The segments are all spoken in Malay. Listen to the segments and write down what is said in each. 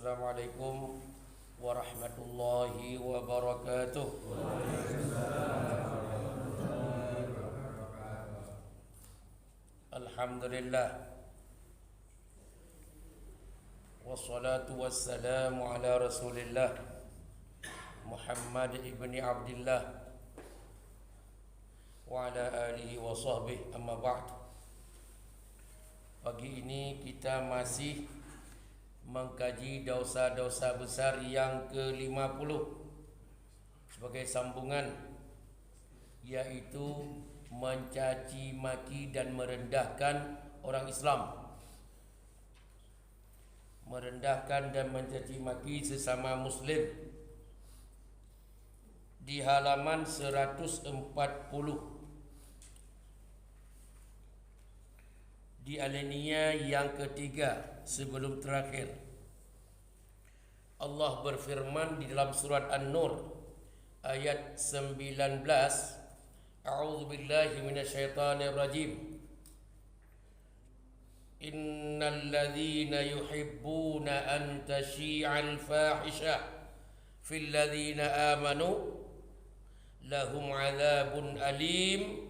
Assalamualaikum warahmatullahi wabarakatuh. Alhamdulillah. Wassalatu wassalamu ala Rasulillah Muhammad ibni Abdullah wa ala alihi wa sahbihi, amma ba'd. Pagi ini kita masih mengkaji dosa-dosa besar yang ke-50 sebagai sambungan, yaitu mencaci maki dan merendahkan orang Islam, merendahkan dan mencaci maki sesama muslim. Di halaman 140 di alinea yang ketiga sebelum terakhir, Allah berfirman di dalam surat An-Nur ayat 19, A'udzu billahi minasyaitonir rajim. Innal ladzina yuhibbuna an tashi'al fahisha fil ladzina amanu lahum 'adzabun alim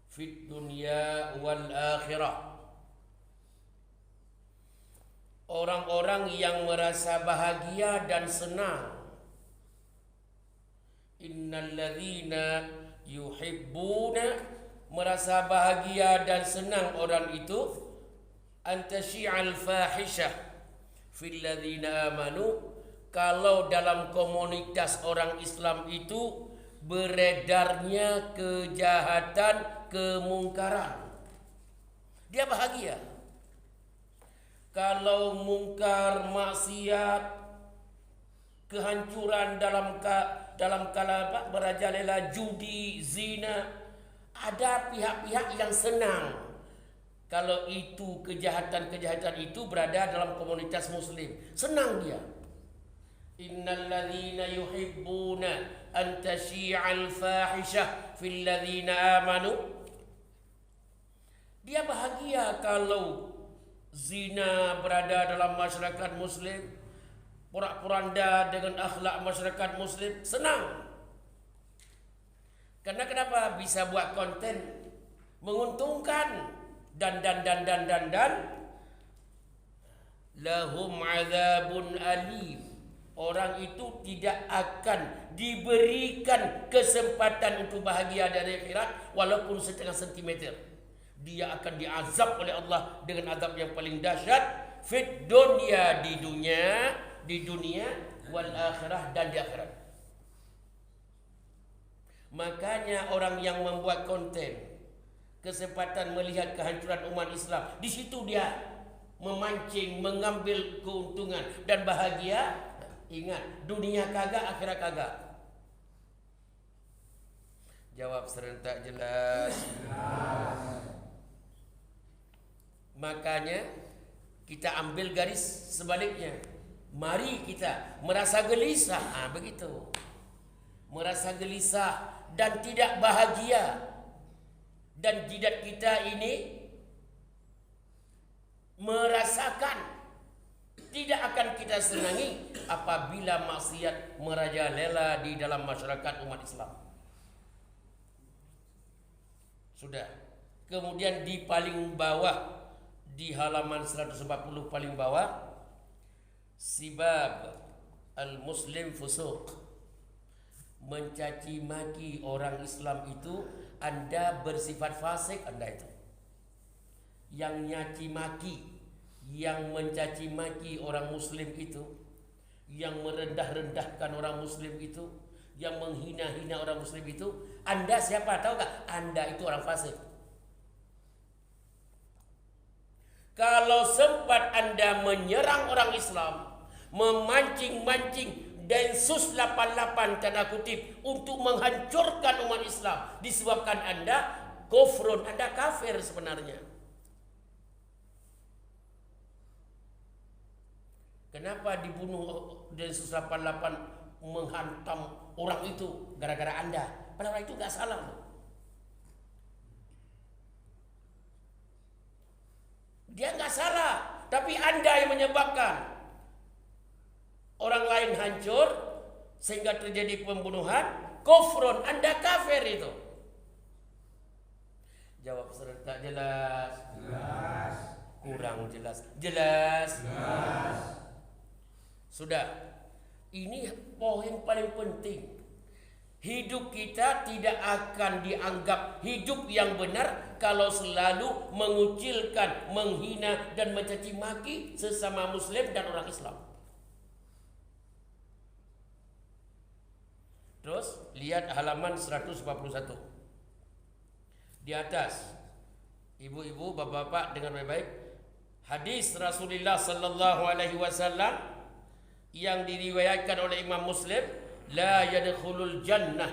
fid dunya wal akhirah. Orang-orang yang merasa bahagia dan senang, innal ladzina yuhibbuna, merasa bahagia dan senang orang itu, antasyi'al fahisyah fil ladzina amanu, kalau dalam komunitas orang Islam itu beredarnya kejahatan, kemungkaran, dia bahagia. Kalau mungkar, maksiat, kehancuran dalam kala merajalela judi, zina, ada pihak-pihak yang senang kalau itu kejahatan-kejahatan itu berada dalam komunitas muslim. Senang dia. Innal ladzina yuhibbuna an tasyi'al fahisyah fil ladzina amanu. Dia bahagia kalau zina berada dalam masyarakat muslim, porak-poranda dengan akhlak masyarakat muslim, senang. Karena kenapa? Bisa buat konten menguntungkan dan lahum adzabun alim. Orang itu tidak akan diberikan kesempatan untuk bahagia dari akhirat walaupun setengah sentimeter. Dia akan diazab oleh Allah dengan azab yang paling dahsyat fit dunya, di dunia wal akhirah, dan di akhirat. Makanya orang yang membuat konten kesempatan melihat kehancuran umat Islam, di situ dia memancing, mengambil keuntungan dan bahagia. Ingat, dunia kagak, akhirat kagak. Jawab serentak jelas. Makanya kita ambil garis sebaliknya. Mari kita merasa gelisah, begitu. Merasa gelisah dan tidak bahagia. Dan jidat kita ini merasakan tidak akan kita senangi apabila maksiat merajalela di dalam masyarakat umat Islam. Sudah. Kemudian di paling bawah, di halaman 140 paling bawah, sibab al-muslim fusuq, mencaci maki orang Islam itu, Anda bersifat fasik, Anda itu. Yang nyaci maki, yang mencaci maki orang muslim itu, yang merendah-rendahkan orang muslim itu, yang menghina-hina orang muslim itu, Anda siapa? Tahu gak? Anda itu orang fasik. Kalau sempat Anda menyerang orang Islam, memancing-mancing Densus 88 tanda kutip untuk menghancurkan umat Islam, disebabkan Anda kufrun, Anda kafir sebenarnya. Kenapa dibunuh Densus 88 menghantam orang itu? Gara-gara Anda. Padahal itu gak salah. Dia nggak salah, tapi Anda yang menyebabkan. orang lain hancur sehingga terjadi pembunuhan, kufrun, Anda kafir itu. Jawab serentak. Jelas? Jelas. Kurang jelas. Jelas? Jelas. Sudah. Ini poin paling penting. Hidup kita tidak akan dianggap hidup yang benar kalau selalu mengucilkan, menghina dan mencaci maki sesama muslim dan orang Islam. Terus lihat halaman 141. Di atas, ibu-ibu, bapak-bapak, dengan baik-baik, hadis Rasulullah sallallahu alaihi wasallam yang diriwayatkan oleh Imam Muslim, la yadkhulul jannah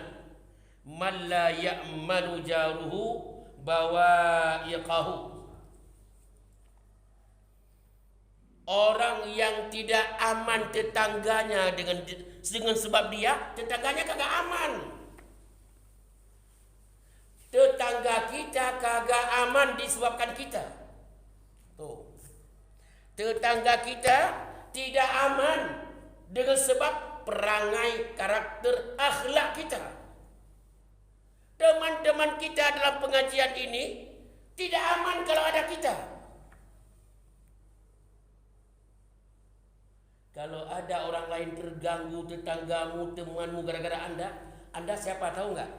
man la ya'manu jaruhu bawa'iqahu. Orang yang tidak aman tetangganya dengan sebab dia tetangganya kagak aman. Tetangga kita kagak aman disebabkan kita. Tuh. Tetangga kita tidak aman dengan sebab perangai, karakter, akhlak kita. Teman-teman kita dalam pengajian ini tidak aman kalau ada kita. Kalau ada orang lain terganggu, tetanggamu, temanmu gara-gara Anda siapa tahu enggak?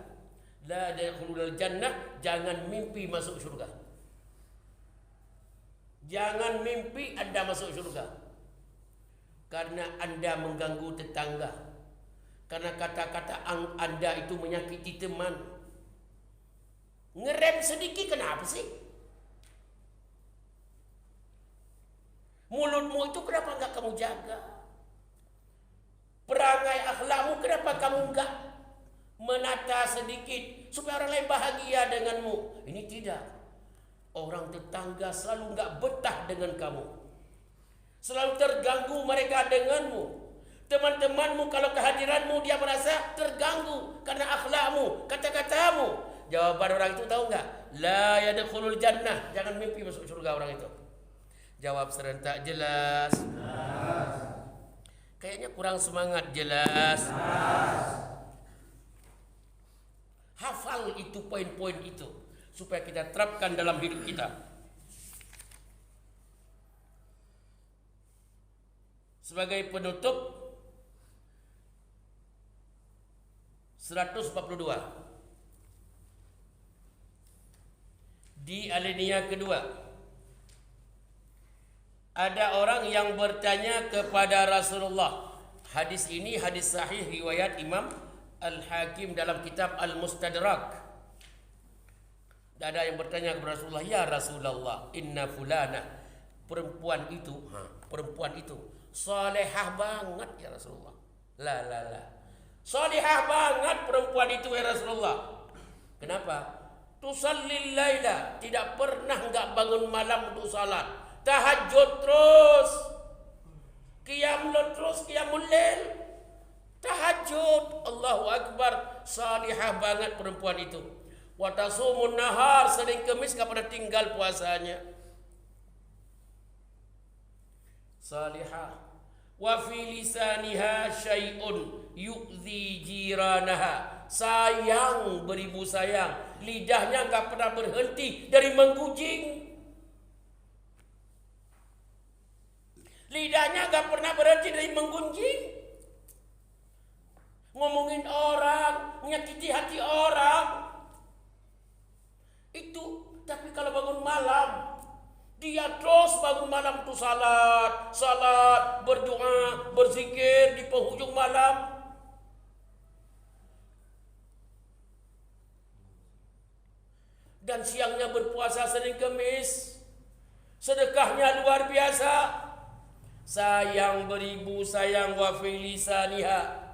La yadkhulul jannah, jangan mimpi masuk surga. Jangan mimpi Anda masuk surga. Karena Anda mengganggu tetangga. Karena kata-kata Anda itu menyakiti teman. Ngerem sedikit kenapa sih? Mulutmu itu kenapa enggak kamu jaga? Perangai akhlakmu kenapa kamu enggak menata sedikit supaya orang lain bahagia denganmu? Ini tidak. Orang tetangga selalu enggak betah dengan kamu. Selalu terganggu mereka denganmu. Teman-temanmu kalau kehadiranmu dia merasa terganggu karena akhlakmu, kata-katamu. Jawaban orang itu tahu enggak? La yadkhulul jannah. Jangan mimpi masuk surga orang itu. Jawab serentak. Jelas? Jelas. Kayaknya kurang semangat. Jelas? Jelas. Hafal itu poin-poin itu supaya kita terapkan dalam hidup kita. Sebagai penutup 142 di alinea kedua, ada orang yang bertanya kepada Rasulullah. Hadis ini hadis sahih riwayat Imam Al-Hakim dalam kitab Al-Mustadrak. Ada yang bertanya kepada Rasulullah, ya Rasulullah, inna fulana, perempuan itu salihah banget ya Rasulullah. La. Salihah banget perempuan itu ya Rasulullah. Kenapa? Tusallil laila, tidak pernah enggak bangun malam untuk salat. Tahajud terus. Qiyamul lail. Tahajud. Allahu Akbar. Salihah banget perempuan itu. Wa tasumun nahar, Senin Kemis enggak pernah tinggal puasanya. Salihah. Wa fi lisaniha syai'un yu'zi jiranaha. Sayang, beribu sayang. Lidahnya enggak pernah berhenti dari menggunjing. Lidahnya enggak pernah berhenti dari menggunjing. Ngomongin orang, menyakiti hati orang. Itu, tapi kalau bangun malam, dia terus bangun malam itu salat, berdoa, berzikir di penghujung malam. Dan siangnya berpuasa Senin Kemis. Sedekahnya luar biasa. Sayang beribu sayang, wa fi lisaniha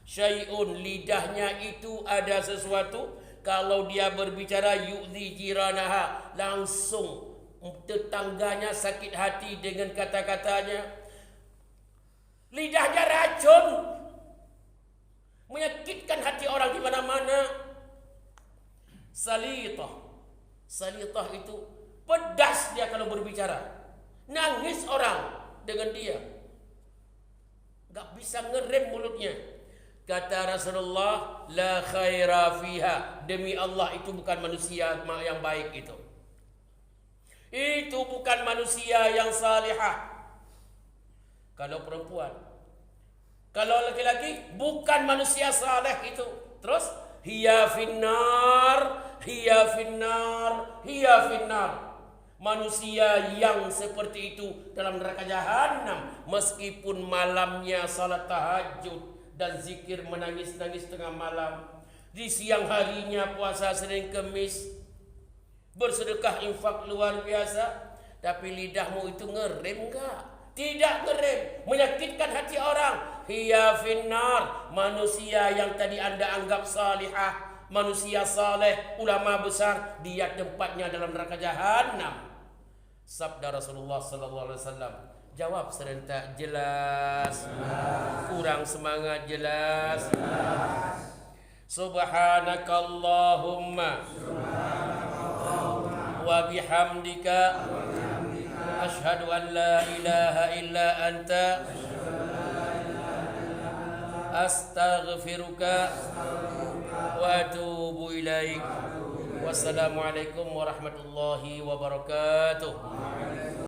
syai'un, lidahnya itu ada sesuatu. Kalau dia berbicara yu'zi jiranaha, langsung tetangganya sakit hati dengan kata-katanya. Lidahnya racun, menyakitkan hati orang di mana-mana. Salitah itu pedas dia kalau berbicara. Nangis orang dengan dia. Gak bisa ngerem mulutnya. Kata Rasulullah, la khaira fiha, demi Allah itu bukan manusia yang baik itu. Itu bukan manusia yang salihah. Kalau perempuan, kalau laki-laki bukan manusia saleh itu. Terus hiya finnar, hiya finnar, hiya finnar. Manusia yang seperti itu dalam neraka jahanam, meskipun malamnya salat tahajud dan zikir menangis-nangis tengah malam, di siang harinya puasa Senin Kemis, bersedekah infak luar biasa, tapi lidahmu itu ngerem enggak? Tidak ngerem, menyakitkan hati orang. Hiya finnar, manusia yang tadi Anda anggap salihah, manusia saleh, ulama besar, dia tempatnya dalam neraka jahanam. Sabda Rasulullah sallallahu alaihi wasallam. Jawab serentak, jelas. Kurang semangat, jelas. Subhanakallahumma wa bihamdika asyhadu an la ilaha illa anta astaghfiruka wa atubu ilaik. Wassalamualaikum warahmatullahi wabarakatuh.